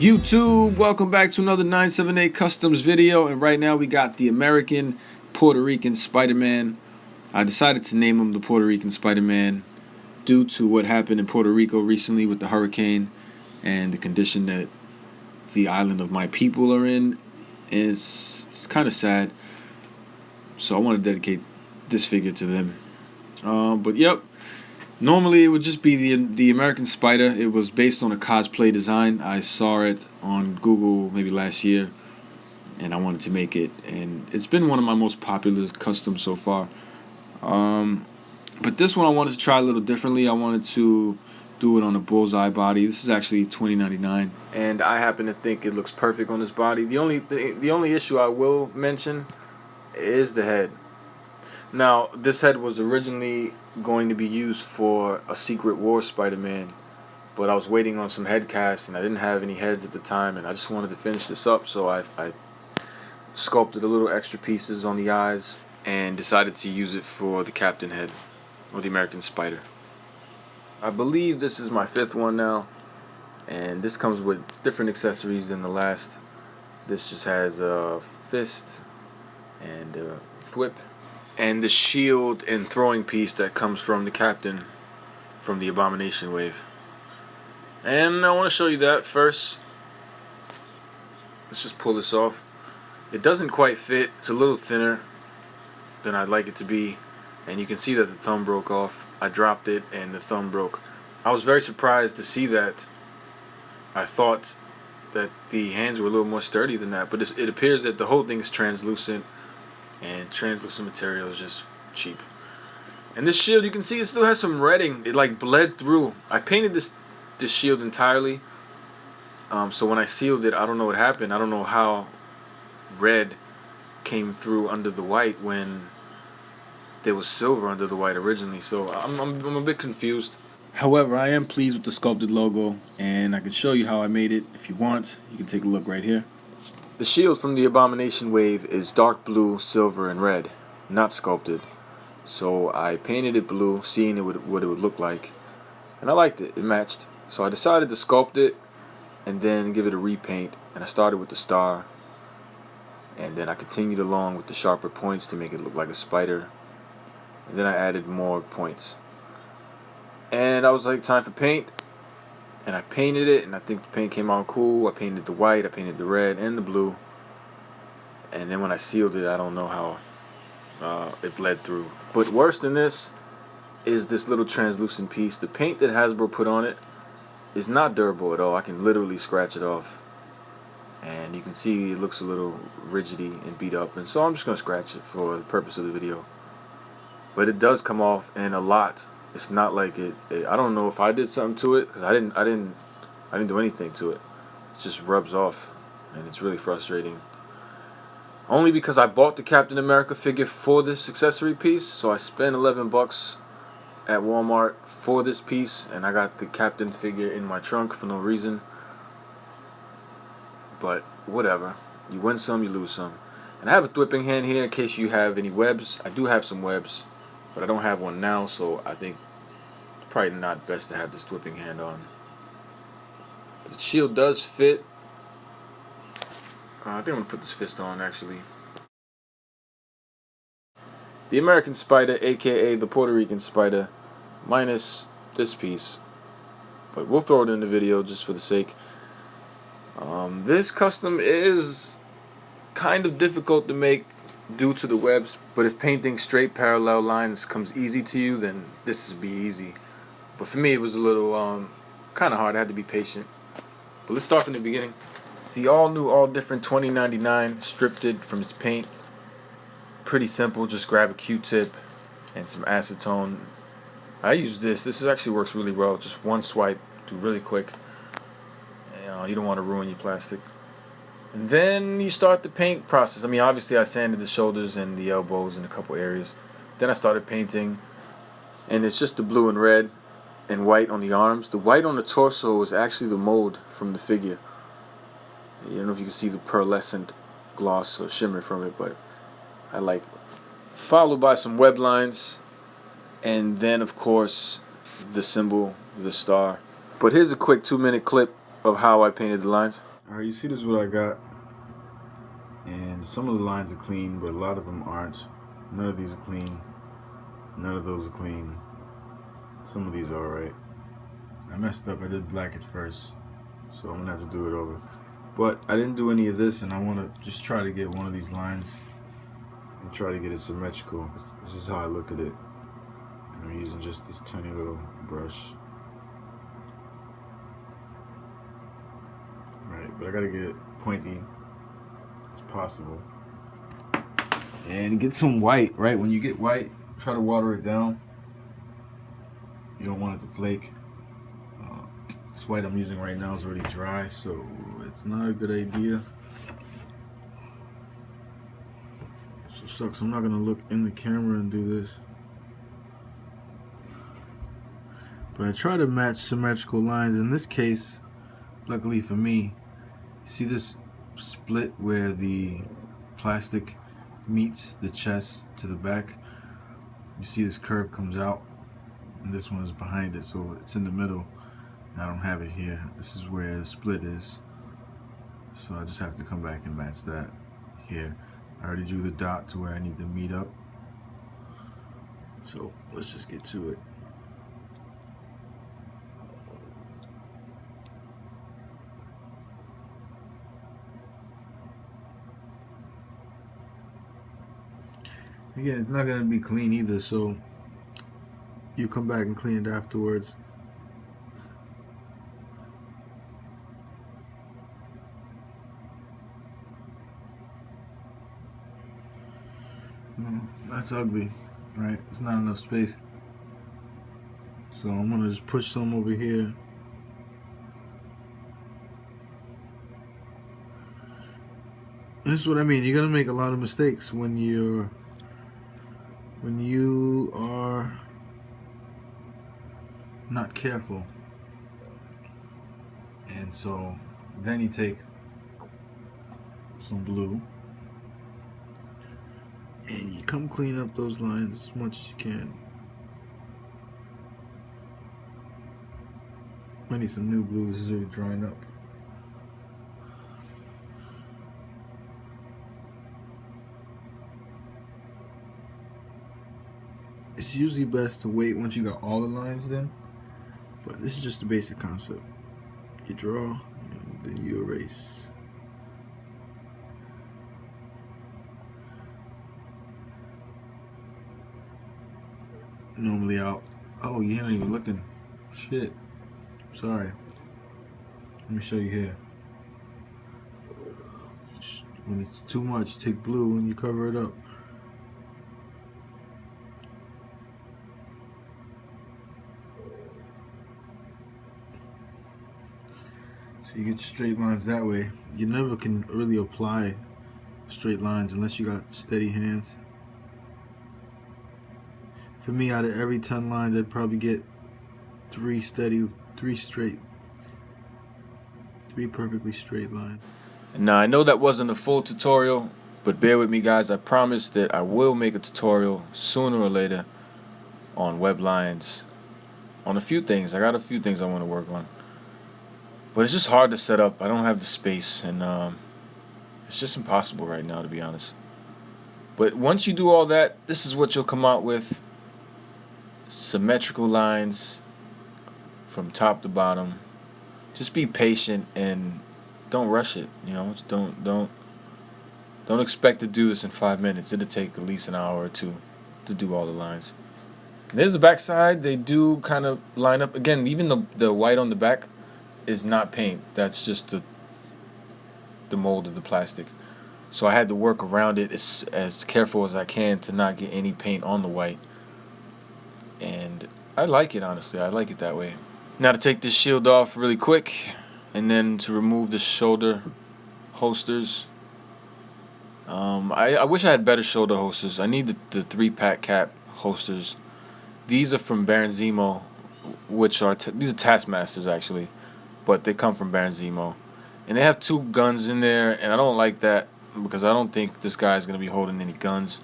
YouTube, welcome back to another 978 Customs video, and right now we got the American Puerto Rican Spider-Man. I decided to name him the Puerto Rican Spider-Man due to what happened in Puerto Rico recently with the hurricane and the condition that the island of my people are in. It's kind of sad, so I want to dedicate this figure to them. But yep. Normally, it would just be the American Spider. It was based on a cosplay design. I saw it on Google maybe last year, and I wanted to make it. And it's been one of my most popular customs so far. But this one I wanted to try a little differently. I wanted to do it on a bullseye body. This is actually $20.99, and I happen to think it looks perfect on this body. The only issue I will mention is the head. Now, this head was originally going to be used for a Secret War Spider-Man, but I was waiting on some head casts and I didn't have any heads at the time, and I just wanted to finish this up, so I sculpted a little extra pieces on the eyes and decided to use it for the Captain head, or the American Spider. I believe this is my 5th one now, and this comes with different accessories than the last. This just has a fist and a thwip, and the shield and throwing piece that comes from the Captain from the Abomination Wave. And I want to show you that first. Let's just pull this off. It doesn't quite fit. It's a little thinner than I'd like it to be, and you can see that the thumb broke off. I dropped it and the thumb broke. I was very surprised to see that. I thought that the hands were a little more sturdy than that, but it appears that the whole thing is translucent, and translucent material is just cheap. And this shield, you can see it still has some redding. It like bled through. I painted this shield entirely, so when I sealed it, I don't know what happened. I don't know how red came through under the white when there was silver under the white originally. So I'm a bit confused. However, I am pleased with the sculpted logo, and I can show you how I made it. If you want, you can take a look right here. The shield from the Abomination Wave is dark blue, silver, and red, not sculpted. So I painted it blue, seeing what it would look like, and I liked it. It matched. So I decided to sculpt it and then give it a repaint. And I started with the star, and then I continued along with the sharper points to make it look like a spider. And then I added more points. And I was like, time for paint. And I painted it, and I think the paint came out cool. I painted the white, I painted the red, and the blue. And then when I sealed it, I don't know how it bled through. But worse than this is this little translucent piece. The paint that Hasbro put on it is not durable at all. I can literally scratch it off. And you can see it looks a little rigidy and beat up. And so I'm just going to scratch it for the purpose of the video. But it does come off, and a lot. It's not like I don't know if I did something to it, because I didn't do anything to it. It just rubs off, and it's really frustrating. Only because I bought the Captain America figure for this accessory piece, so I spent $11 at Walmart for this piece, and I got the Captain figure in my trunk for no reason. But whatever, you win some, you lose some. And I have a thwipping hand here in case you have any webs. I do have some webs, but I don't have one now, so I think it's probably not best to have this thwipping hand on. The shield does fit. I think I'm going to put this fist on, actually. The American Spider, aka the Puerto Rican Spider, minus this piece. But we'll throw it in the video just for the sake. This custom is kind of difficult to make due to the webs, but if painting straight parallel lines comes easy to you, then this would be easy. But for me, it was a little kind of hard. I had to be patient. But let's start from the beginning. The all-new, all-different $20.99 stripped it from its paint. Pretty simple. Just grab a Q-tip and some acetone. I use this. This actually works really well. Just one swipe, do really quick. You don't want to ruin your plastic. And then you start the paint process. I mean, obviously I sanded the shoulders and the elbows in a couple areas. Then I started painting, and it's just the blue and red and white on the arms. The white on the torso is actually the mold from the figure. I don't know if you can see the pearlescent gloss or shimmer from it, but I like it. Followed by some web lines, and then of course the symbol, the star. But here's a quick 2-minute clip of how I painted the lines. Alright, you see this is what I got. And some of the lines are clean, but a lot of them aren't. None of these are clean. None of those are clean. Some of these are alright. I messed up. I did black at first, so I'm gonna have to do it over. But I didn't do any of this, and I want to just try to get one of these lines and try to get it symmetrical. This is how I look at it. And I'm using just this tiny little brush. Right, but I gotta get it pointy as possible. And get some white, right? When you get white, try to water it down. You don't want it to flake. This white I'm using right now is already dry, so it's not a good idea. So sucks, I'm not gonna look in the camera and do this. But I try to match symmetrical lines. In this case, luckily for me, see this split where the plastic meets the chest to the back? You see this curve comes out, and this one is behind it, so it's in the middle. I don't have it here. This is where the split is. So I just have to come back and match that here. I already drew the dot to where I need to meet up. So let's just get to it. Again, it's not gonna be clean either, so you come back and clean it afterwards. That's ugly, right? It's not enough space. So I'm gonna just push some over here. And this is what I mean. You're gonna make a lot of mistakes when you are not careful. And so then you take some blue and you come clean up those lines as much as you can. I need some new blue. This is already drying up. It's usually best to wait once you got all the lines done, but this is just the basic concept. You draw and then you erase. Normally oh, you're not even looking. Shit. Sorry. Let me show you here. When it's too much, take blue and you cover it up. So you get straight lines that way. You never can really apply straight lines unless you got steady hands. For me, out of every 10 lines, I'd probably get 3 perfectly straight lines. Now, I know that wasn't a full tutorial, but bear with me, guys. I promise that I will make a tutorial sooner or later on web lines, on a few things. I got a few things I want to work on. But it's just hard to set up. I don't have the space, and it's just impossible right now, to be honest. But once you do all that, this is what you'll come out with. Symmetrical lines from top to bottom. Just be patient and don't rush it. You know, don't expect to do this in 5 minutes. It'll take at least an hour or two to do all the lines. And there's the back side. They do kind of line up. Again, even the white on the back is not paint. That's just the mold of the plastic. So I had to work around it as careful as I can to not get any paint on the white. And I like it, honestly. I like it that way. Now to take this shield off really quick, and then to remove the shoulder holsters. I wish I had better shoulder holsters. I need the 3-pack cap holsters. These are from Baron Zemo, which are these are Taskmasters actually, but they come from Baron Zemo, and they have 2 guns in there, and I don't like that because I don't think this guy is gonna be holding any guns.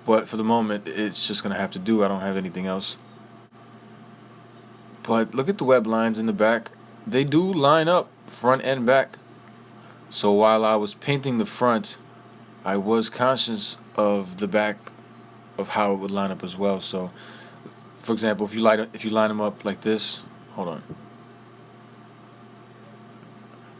But for the moment, it's just gonna have to do. I don't have anything else. But look at the web lines in the back. They do line up front and back. So while I was painting the front, I was conscious of the back of how it would line up as well. So, for example, if you line them up like this, hold on.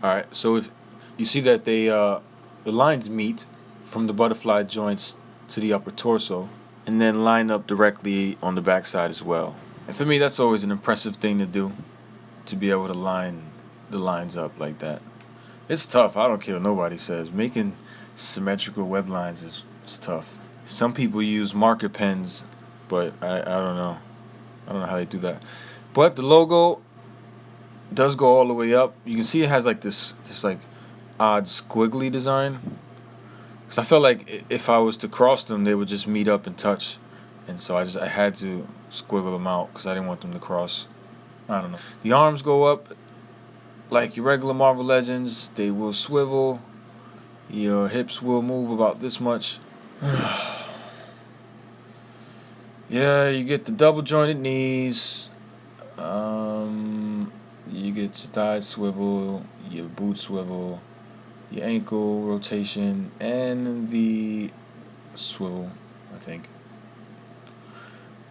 All right. So if you see that the lines meet from the butterfly joints to the upper torso, and then line up directly on the back side as well. And for me, that's always an impressive thing to do, to be able to line the lines up like that. It's tough. I don't care what nobody says. Making symmetrical web lines is tough. Some people use marker pens, but I don't know. I don't know how they do that. But the logo does go all the way up. You can see it has like this like odd squiggly design. Because I felt like if I was to cross them, they would just meet up and touch. And so I had to squiggle them out because I didn't want them to cross. I don't know. The arms go up like your regular Marvel Legends. They will swivel. Your hips will move about this much. Yeah, you get the double jointed knees. You get your thighs swivel, your boot swivel, your ankle rotation, and the swivel, I think.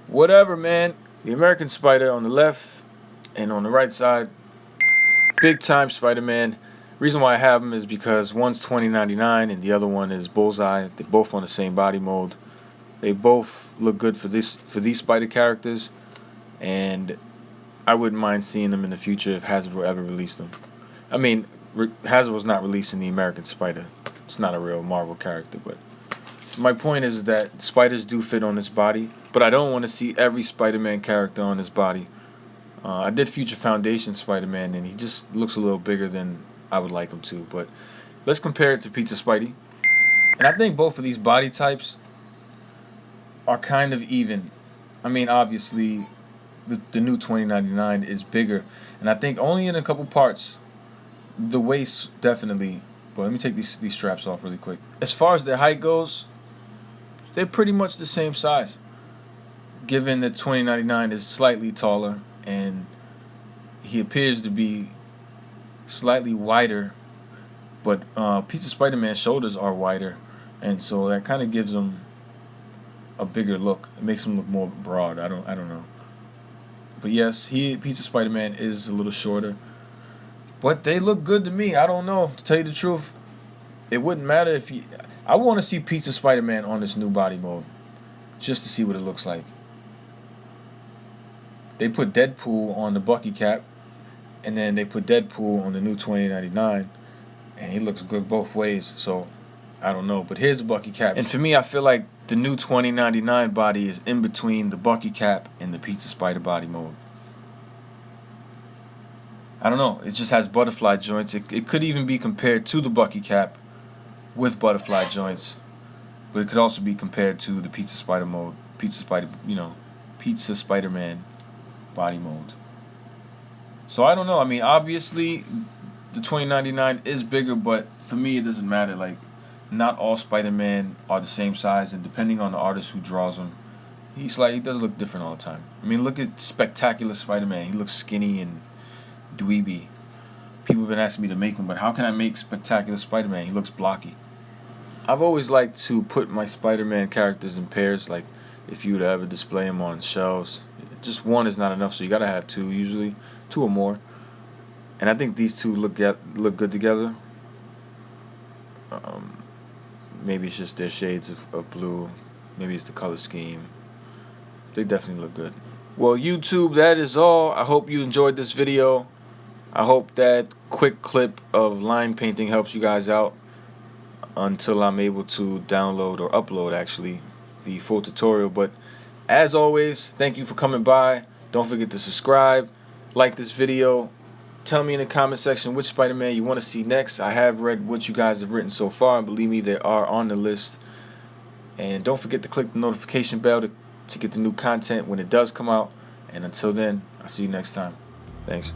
Whatever, man. The American Spider on the left and on the right side. Big time Spider-Man. Reason why I have them is because one's $20.99 and the other one is Bullseye. They're both on the same body mold. They both look good for these Spider characters, and I wouldn't mind seeing them in the future if Hasbro ever released them. I mean, Hasbro's not releasing the American Spider. It's not a real Marvel character, but my point is that spiders do fit on this body, but I don't want to see every Spider-Man character on this body. I did Future Foundation Spider-Man, and he just looks a little bigger than I would like him to, but let's compare it to Pizza Spidey. And I think both of these body types are kind of even. I mean, obviously, the new $20.99 is bigger, and I think only in a couple parts. The waist, definitely. But let me take these straps off really quick. As far as their height goes, they're pretty much the same size, given that $20.99 is slightly taller, and he appears to be slightly wider, but Pizza Spider-Man's shoulders are wider, and so that kind of gives him a bigger look. It makes him look more broad. I don't know. But yes, Pizza Spider-Man is a little shorter, but they look good to me. I don't know. To tell you the truth, it wouldn't matter if you. I want to see Pizza Spider-Man on this new body mode, just to see what it looks like. They put Deadpool on the Bucky cap, and then they put Deadpool on the new $20.99, and he looks good both ways. So I don't know, but here's a Bucky cap. And for me, I feel like the new $20.99 body is in between the Bucky cap and the Pizza Spider body mode. I don't know. It just has butterfly joints. It could even be compared to the Bucky cap with butterfly joints, but it could also be compared to the Pizza Spider mode, Pizza Spider-Man body mode. So I don't know. I mean, obviously, the $20.99 is bigger, but for me, it doesn't matter. Like, not all Spider-Man are the same size, and depending on the artist who draws them, he does look different all the time. I mean, look at Spectacular Spider-Man. He looks skinny and dweeby. People have been asking me to make him, but how can I make Spectacular Spider-Man? He looks blocky. I've always liked to put my Spider-Man characters in pairs, like if you would ever display them on shelves. Just one is not enough, so you gotta have two, usually 2 or more. And I think these two look good together. Maybe it's just their shades of blue. Maybe it's the color scheme. They definitely look good. Well, YouTube, that is all. I hope you enjoyed this video. I hope that quick clip of line painting helps you guys out until I'm able to download or upload, actually, the full tutorial. But as always, thank you for coming by. Don't forget to subscribe, like this video. Tell me in the comment section which Spider-Man you want to see next. I have read what you guys have written so far, and believe me, they are on the list. And don't forget to click the notification bell to get the new content when it does come out. And until then, I'll see you next time. Thanks.